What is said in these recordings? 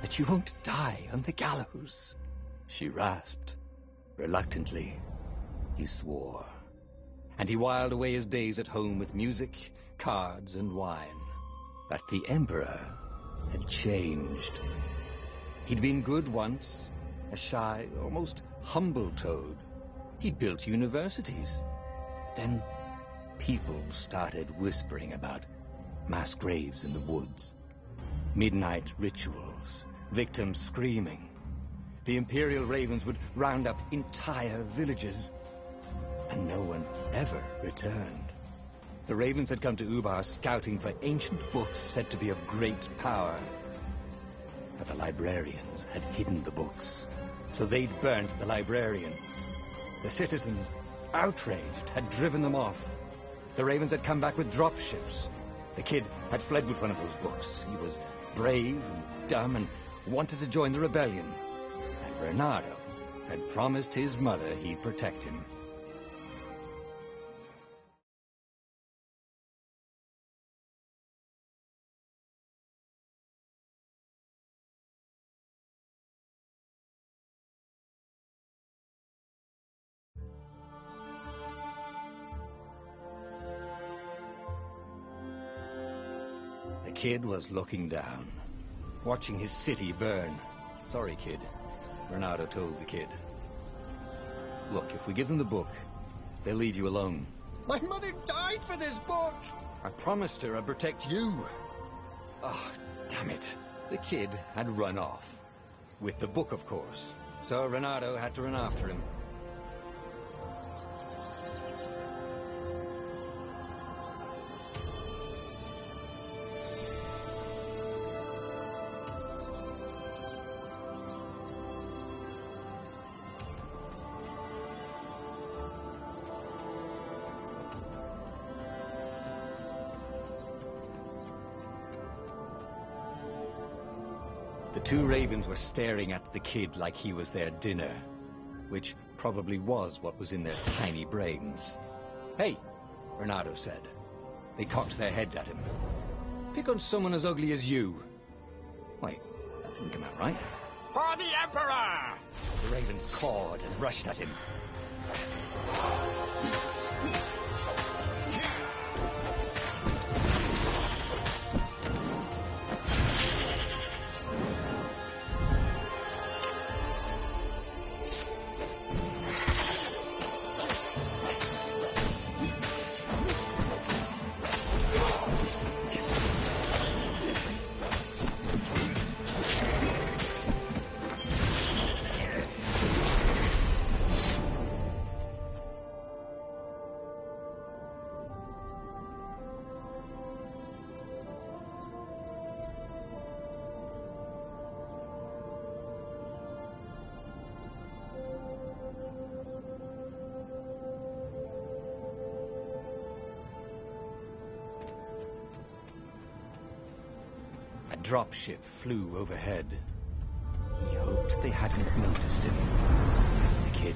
that you won't die on the gallows. She rasped. Reluctantly, he swore. And he whiled away his days at home with music, cards, and wine. But the Emperor had changed. He'd been good once, a shy, almost humble toad. He'd built universities. Then people started whispering about mass graves in the woods, midnight rituals, victims screaming. The Imperial Ravens would round up entire villages, and no one ever returned. The Ravens had come to Ubar scouting for ancient books said to be of great power. But the librarians had hidden the books, so they'd burnt the librarians. The citizens, outraged, had driven them off. The Ravens had come back with dropships. The kid had fled with one of those books. He was brave and dumb and wanted to join the rebellion. And Bernardo had promised his mother he'd protect him. The kid was looking down, watching his city burn. Sorry, kid, Bernardo told the kid. Look, if we give them the book, they'll leave you alone. My mother died for this book! I promised her I'd protect you. Oh, damn it. The kid had run off. With the book, of course. So Bernardo had to run after him. The two ravens were staring at the kid like he was their dinner, which probably was what was in their tiny brains. Hey, Bernardo said. They cocked their heads at him. Pick on someone as ugly as you. Wait, that didn't come out right. For the Emperor! The ravens cawed and rushed at him. A dropship flew overhead. He hoped they hadn't noticed him. The kid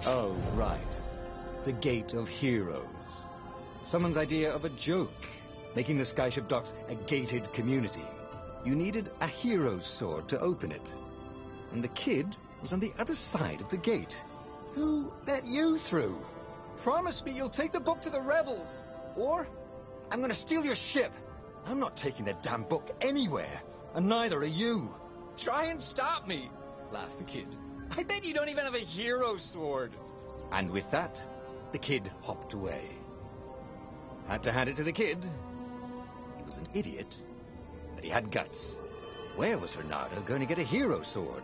Oh, right. The Gate of Heroes. Someone's idea of a joke, making the Skyship Docks a gated community. You needed a hero's sword to open it. And the kid was on the other side of the gate. Who let you through? Promise me you'll take the book to the rebels, or I'm gonna steal your ship. I'm not taking that damn book anywhere, and neither are you. Try and stop me, laughed the kid. I bet you don't even have a hero sword. And with that, the kid hopped away. Had to hand it to the kid. He was an idiot, but he had guts. Where was Reynardo going to get a hero sword?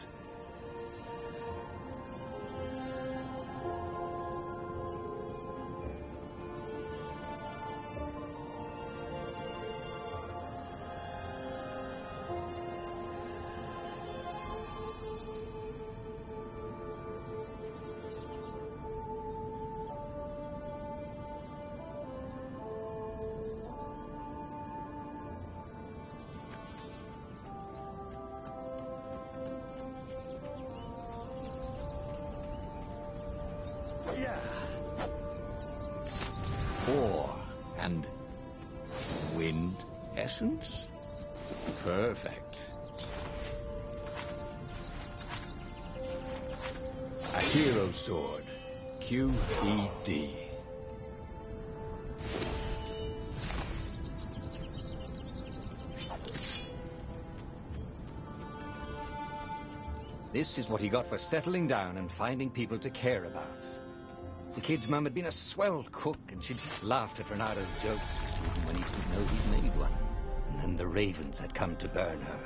Yeah. Ore and wind essence? Perfect. A hero sword. QED. This is what he got for settling down and finding people to care about. The kid's mum had been a swell cook, and she'd laughed at Reynardo's jokes, even when he didn't know he'd made one. And then the ravens had come to burn her.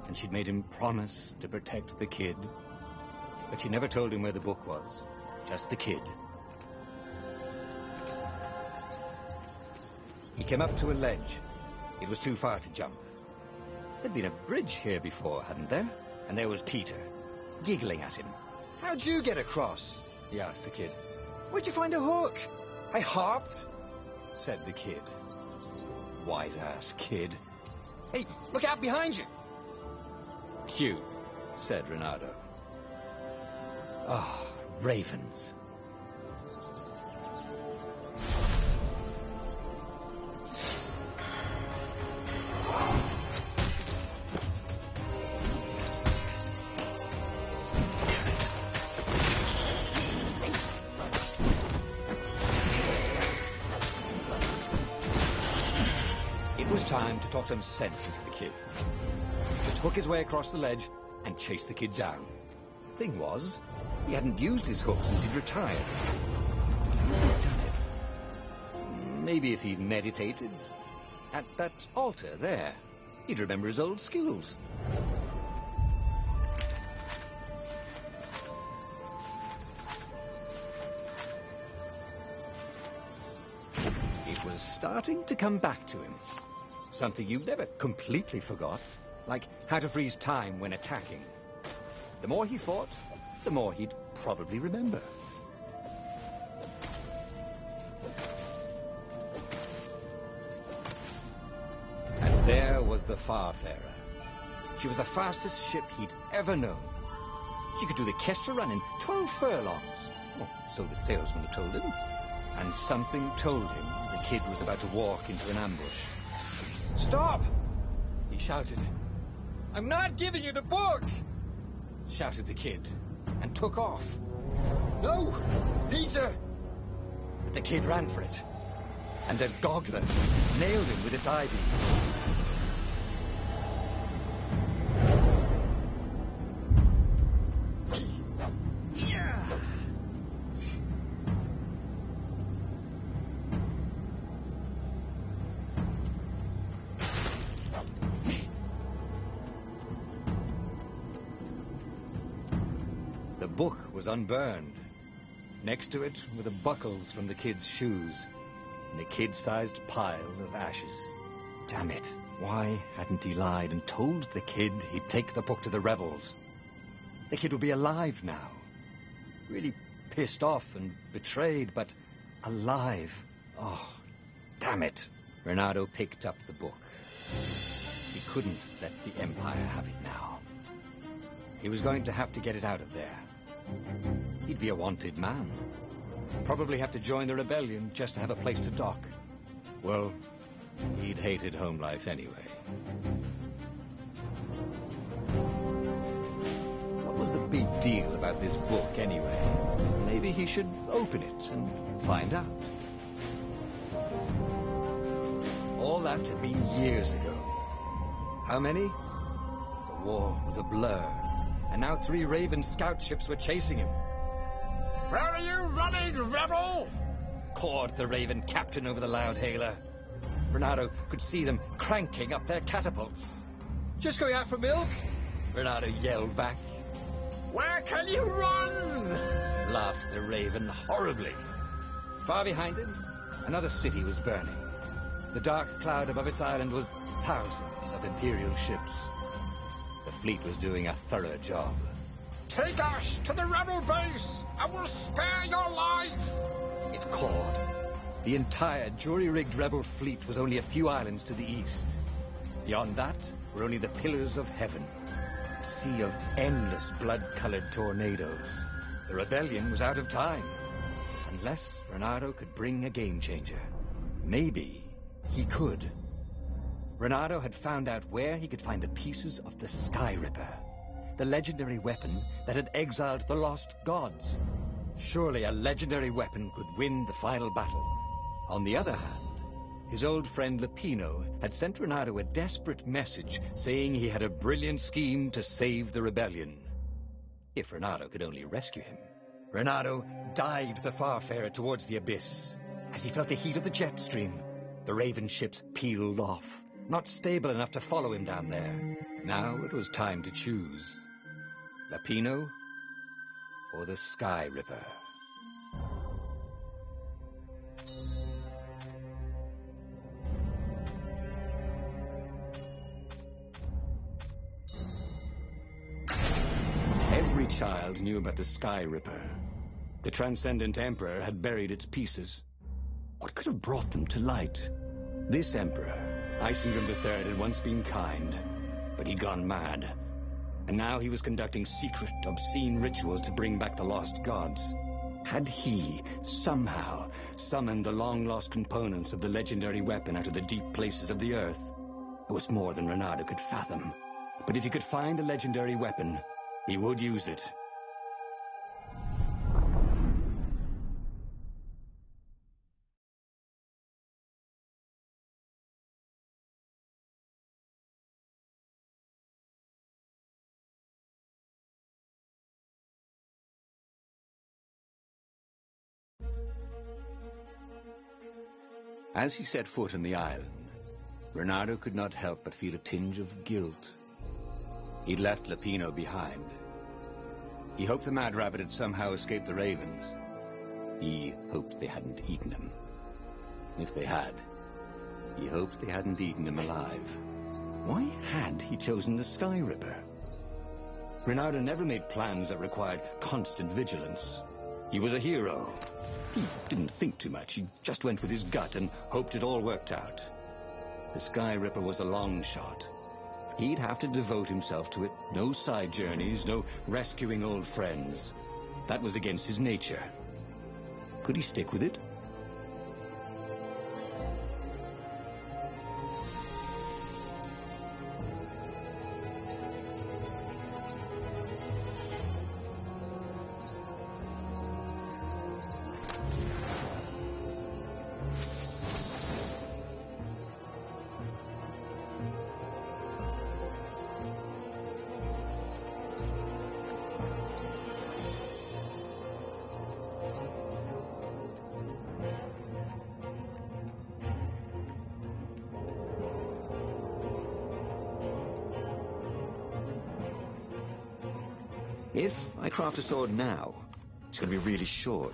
And she'd made him promise to protect the kid. But she never told him where the book was, just the kid. He came up to a ledge. It was too far to jump. There'd been a bridge here before, hadn't there? And there was Peter, giggling at him. How'd you get across? He asked the kid. Where'd you find a hook? I hopped, said the kid. White-ass kid. Hey, look out behind you. Cute, said Reynardo. Ah, ravens. It was time to talk some sense into the kid. Just hook his way across the ledge and chase the kid down. Thing was, he hadn't used his hook since he'd retired. Damn it. Maybe if he meditated at that altar there, he'd remember his old skills. It was starting to come back to him. Something you never completely forgot, like how to freeze time when attacking. The more he fought, the more he'd probably remember. And there was the Farfarer. She was the fastest ship he'd ever known. She could do the Kestra run in 12 furlongs. Oh, so the salesman had told him. And something told him the kid was about to walk into an ambush. Stop! He shouted. I'm not giving you the book! Shouted the kid, and took off. No! Peter! But the kid ran for it, and a Gogler nailed him with its eye beam. The book was unburned. Next to it were the buckles from the kid's shoes, and a kid-sized pile of ashes. Damn it. Why hadn't he lied and told the kid he'd take the book to the rebels? The kid would be alive now. Really pissed off and betrayed, but alive. Oh, damn it. Reynardo picked up the book. He couldn't let the Empire have it now. He was going to have to get it out of there. He'd be a wanted man. Probably have to join the rebellion just to have a place to dock. Well, he'd hated home life anyway. What was the big deal about this book anyway? Maybe he should open it and find out. All that had been years ago. How many? The war was a blur, and now 3 Raven scout ships were chasing him. Where are you running, rebel? Cawed the Raven captain over the loud hailer. Renato could see them cranking up their catapults. Just going out for milk? Renato yelled back. Where can you run? Laughed the Raven horribly. Far behind him, another city was burning. The dark cloud above its island was thousands of Imperial ships. The fleet was doing a thorough job. Take us to the rebel base, and we'll spare your life! It cawed. The entire jury-rigged rebel fleet was only a few islands to the east. Beyond that were only the pillars of heaven, a sea of endless blood-colored tornadoes. The rebellion was out of time, unless Renato could bring a game-changer. Maybe he could. Renato had found out where he could find the pieces of the Sky Ripper, the legendary weapon that had exiled the lost gods. Surely a legendary weapon could win the final battle. On the other hand, his old friend Lapino had sent Renato a desperate message saying he had a brilliant scheme to save the rebellion. If Renato could only rescue him. Renato dived the Farfarer towards the abyss. As he felt the heat of the jet stream, the Raven ships peeled off, not stable enough to follow him down there. Now it was time to choose. Lapino or the Sky Ripper? Every child knew about the Sky Ripper. The Transcendent Emperor had buried its pieces. What could have brought them to light? This Emperor, Isengrim III, had once been kind, but he'd gone mad. And now he was conducting secret, obscene rituals to bring back the lost gods. Had he, somehow, summoned the long-lost components of the legendary weapon out of the deep places of the earth? It was more than Renato could fathom. But if he could find the legendary weapon, he would use it. As he set foot on the island, Renato could not help but feel a tinge of guilt. He'd left Lapino behind. He hoped the Mad Rabbit had somehow escaped the Ravens. He hoped they hadn't eaten him. If they had, he hoped they hadn't eaten him alive. Why had he chosen the Sky Ripper? Renato never made plans that required constant vigilance. He was a hero. He didn't think too much. He just went with his gut and hoped it all worked out. The Sky Ripper was a long shot. He'd have to devote himself to it. No side journeys, no rescuing old friends. That was against his nature. Could he stick with it? If I craft a sword now, it's going to be really short.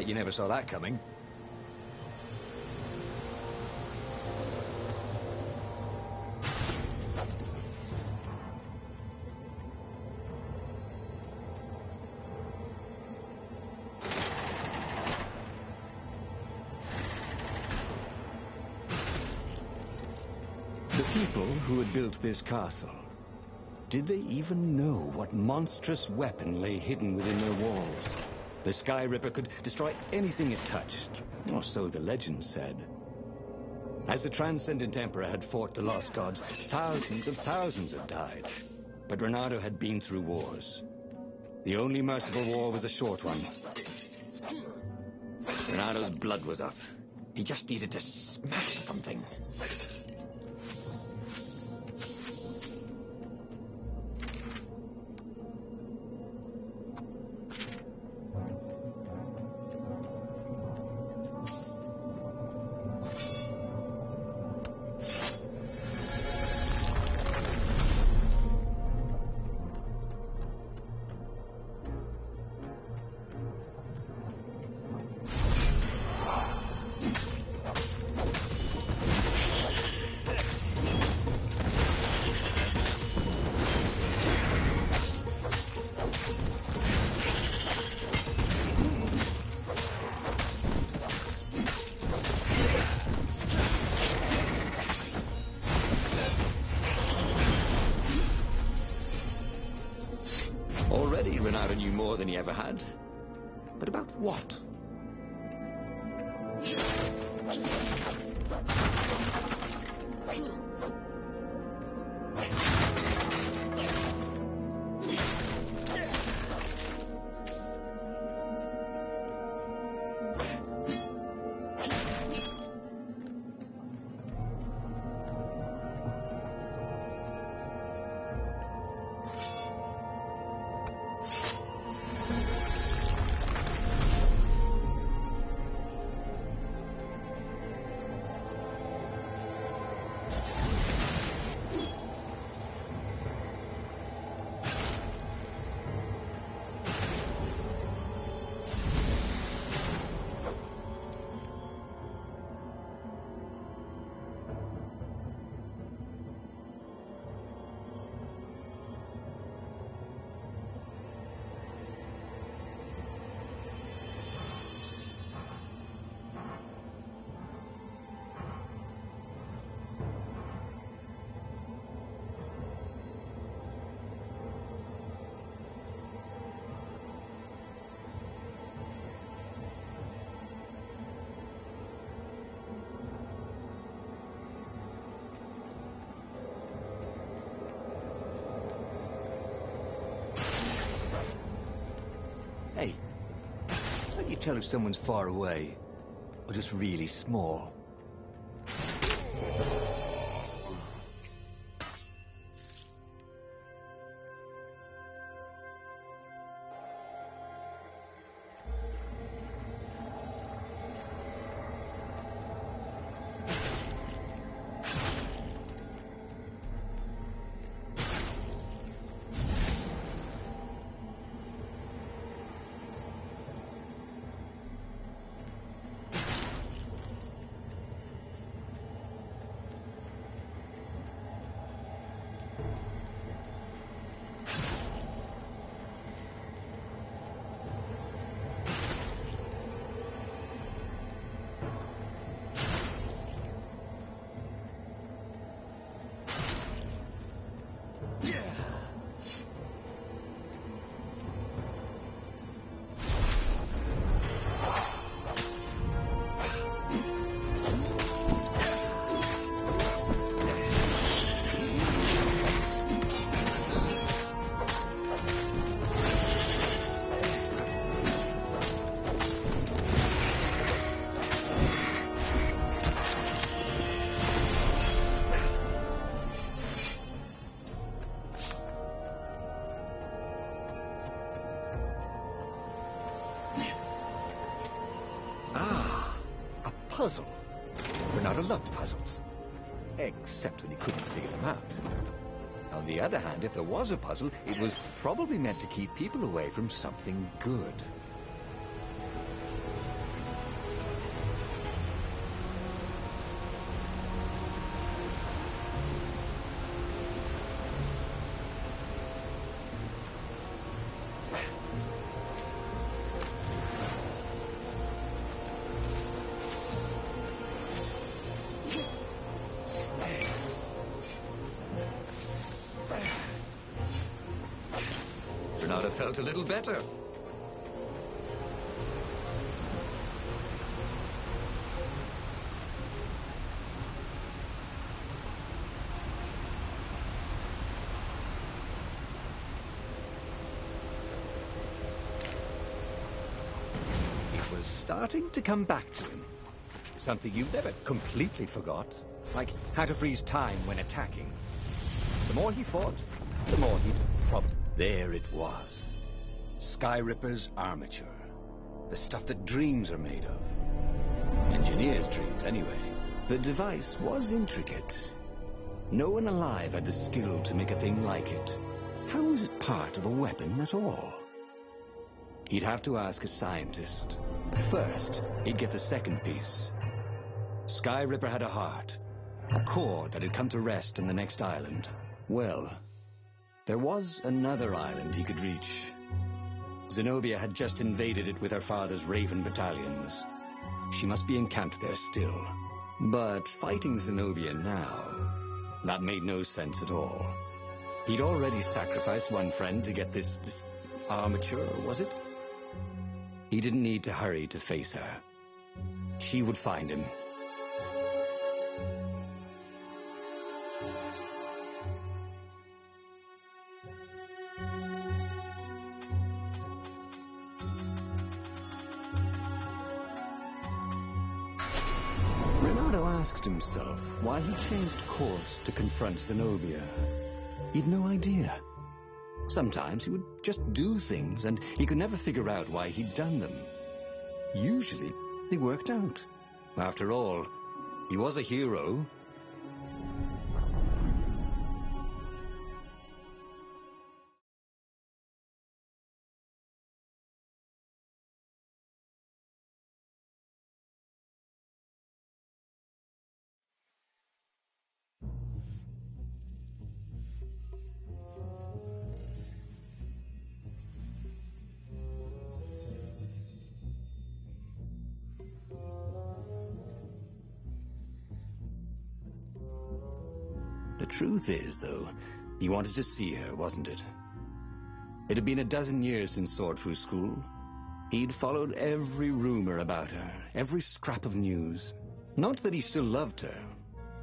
bet you never saw that coming. The people who had built this castle, did they even know what monstrous weapon lay hidden within their walls? The Sky Ripper could destroy anything it touched, or so the legend said. As the Transcendent Emperor had fought the Lost Gods, thousands of thousands had died. But Reynardo had been through wars. The only merciful war was a short one. Reynardo's blood was up. He just needed to smash something. Already, Reynardo knew more than he ever had. But about what? Hey, how do you tell if someone's far away or just really small? Puzzle. Reynardo loved puzzles. Except when he couldn't figure them out. On the other hand, if there was a puzzle, it was probably meant to keep people away from something good. not have felt a little better. It was starting to come back to him. Something you never completely forgot, like how to freeze time when attacking. The more he fought, the more he'd There it was. Skyripper's armature. The stuff that dreams are made of. Engineers' dreams, anyway. The device was intricate. No one alive had the skill to make a thing like it. How was it part of a weapon at all? He'd have to ask a scientist. First, he'd get the second piece. Skyripper had a heart. A core that had come to rest in the next island. Well, there was another island he could reach. Zenobia had just invaded it with her father's Raven battalions. She must be encamped there still. But fighting Zenobia now, that made no sense at all. He'd already sacrificed one friend to get this armature, was it? He didn't need to hurry to face her. She would find him. Asked himself why he changed course to confront Zenobia. He'd no idea. Sometimes he would just do things, and he could never figure out why he'd done them. Usually, they worked out. After all, he was a hero. The truth is, though, he wanted to see her, wasn't it? It had been a dozen years since Swordfu School. He'd followed every rumor about her, every scrap of news. Not that he still loved her.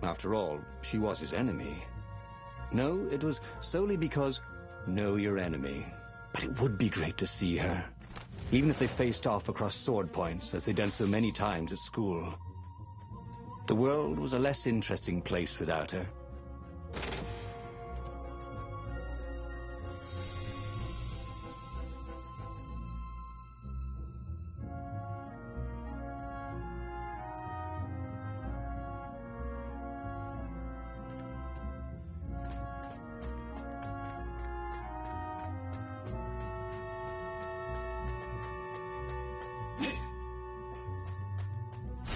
After all, she was his enemy. No, it was solely because, know your enemy. But it would be great to see her. Even if they faced off across sword points, as they'd done so many times at school. The world was a less interesting place without her.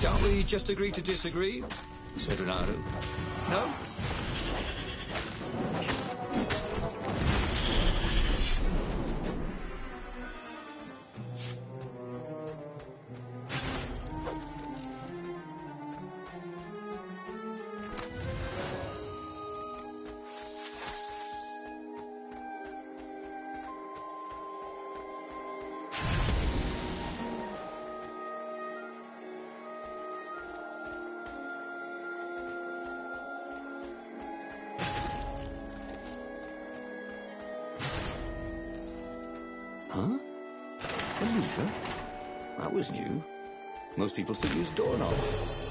Can't we just agree to disagree? Said Renato. No? Huh? A lever? That was new. Most people still use doorknobs.